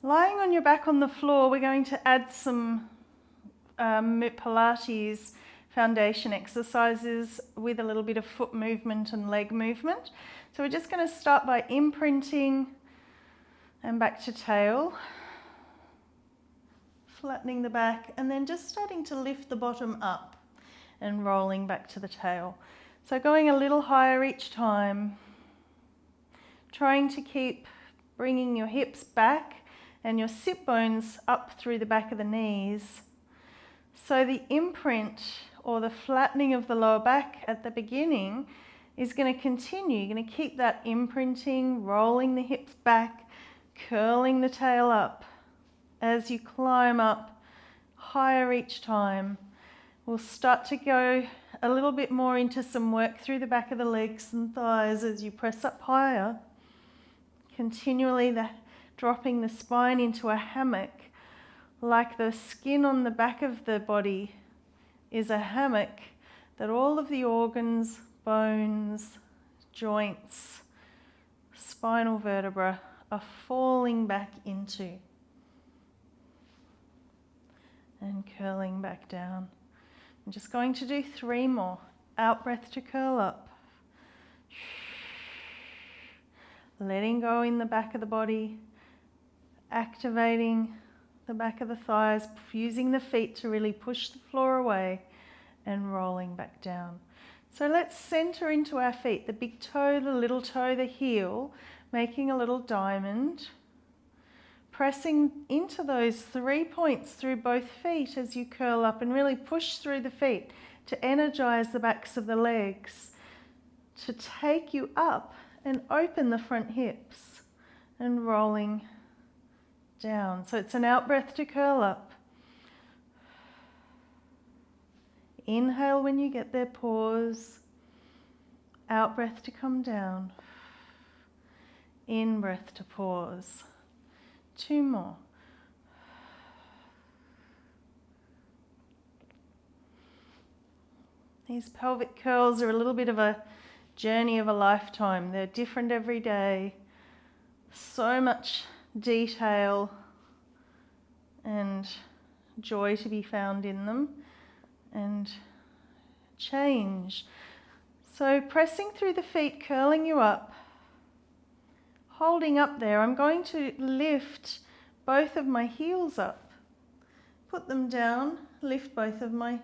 Lying on your back on the floor, we're going to add some Pilates foundation exercises with a little bit of foot movement and leg movement. So we're just going to start by imprinting and back to tail, flattening the back, and then just starting to lift the bottom up and rolling back to the tail. So going a little higher each time, trying to keep bringing your hips back and your sit bones up through the back of the knees. So the imprint or the flattening of the lower back at the beginning is going to continue. You're going to keep that imprinting, rolling the hips back, curling the tail up. As you climb up higher each time, we'll start to go a little bit more into some work through the back of the legs and thighs as you press up higher. Continually dropping the spine into a hammock, like the skin on the back of the body is a hammock that all of the organs, bones, joints, spinal vertebra are falling back into and curling back down. I'm just going to do 3 more. Out breath to curl up. Letting go in the back of the body, activating the back of the thighs, using the feet to really push the floor away and rolling back down. So let's center into our feet, the big toe, the little toe, the heel, making a little diamond, pressing into those 3 points through both feet as you curl up and really push through the feet to energize the backs of the legs, to take you up and open the front hips and rolling down. So it's an out breath to curl up. Inhale when you get there, pause. Out breath to come down. In breath to pause. 2 more. These pelvic curls are a little bit of a journey of a lifetime. They're different every day. So much detail and joy to be found in them, and change. So pressing through the feet, curling you up, holding up there. I'm going to lift both of my heels up, put them down, lift both of my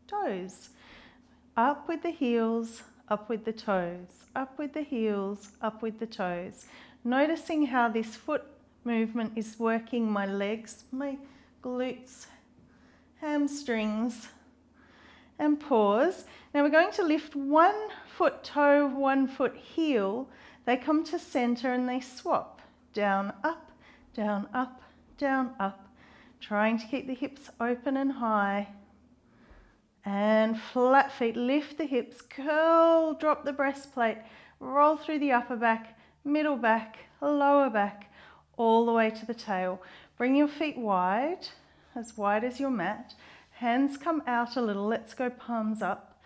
toes. Up with the heels, up with the toes, up with the heels, up with the toes. Noticing how this foot movement is working my legs, my glutes, hamstrings, and pause. Now we're going to lift 1 foot toe, 1 foot heel. They come to center and they swap. Down, up, down, up, down, up. Trying to keep the hips open and high. And flat feet, lift the hips, curl, drop the breastplate, roll through the upper back, middle back, lower back, all the way to the tail. Bring your feet wide as your mat. Hands come out a little. Let's go palms up.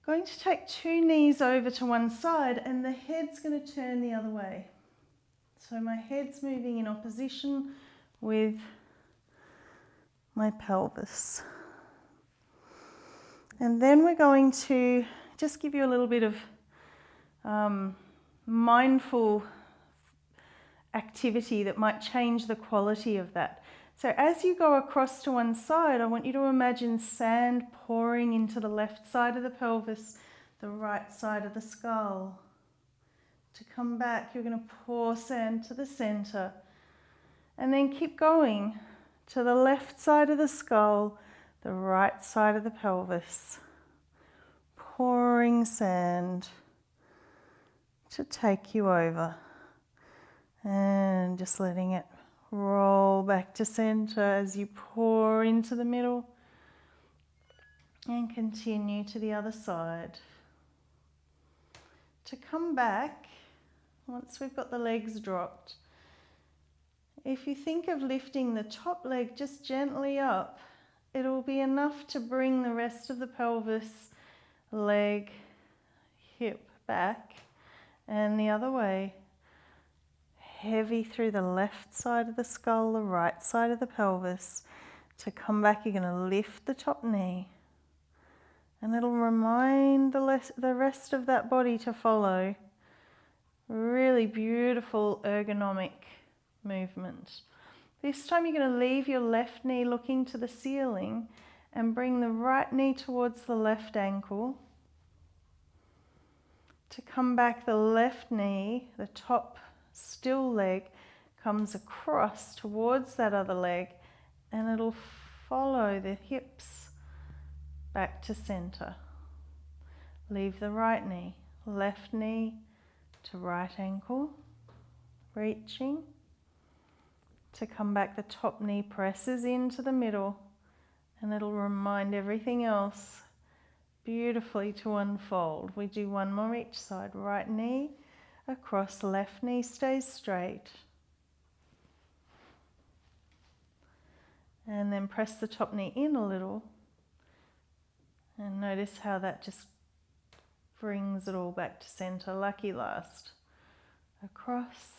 Going to take 2 knees over to one side and the head's going to turn the other way. So my head's moving in opposition with my pelvis. And then we're going to just give you a little bit of mindful activity that might change the quality of that. So as you go across to one side, I want you to imagine sand pouring into the left side of the pelvis, the right side of the skull. To come back, you're going to pour sand to the center. And then keep going to the left side of the skull, the right side of the pelvis. Pouring sand to take you over. And just letting it roll back to center as you pour into the middle. And continue to the other side. To come back, once we've got the legs dropped, if you think of lifting the top leg just gently up, it'll be enough to bring the rest of the pelvis, leg, hip back, and the other way. heavy through the left side of the skull, the right side of the pelvis. To come back, you're going to lift the top knee. And it'll remind the rest of that body to follow. Really beautiful ergonomic movement. This time you're going to leave your left knee looking to the ceiling and bring the right knee towards the left ankle. To come back, the left knee, the top still leg, comes across towards that other leg, and it'll follow the hips back to center. Leave the right knee, left knee to right ankle, reaching. To come back, the top knee presses into the middle, and it'll remind everything else beautifully to unfold. We do one more each side. Right knee across, left knee stays straight. And then press the top knee in a little. And notice how that just brings it all back to center. Lucky last. Across.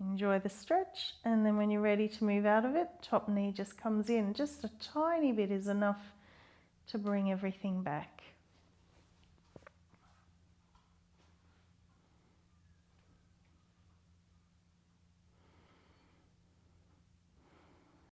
Enjoy the stretch, and then when you're ready to move out of it, top knee just comes in. Just a tiny bit is enough to bring everything back.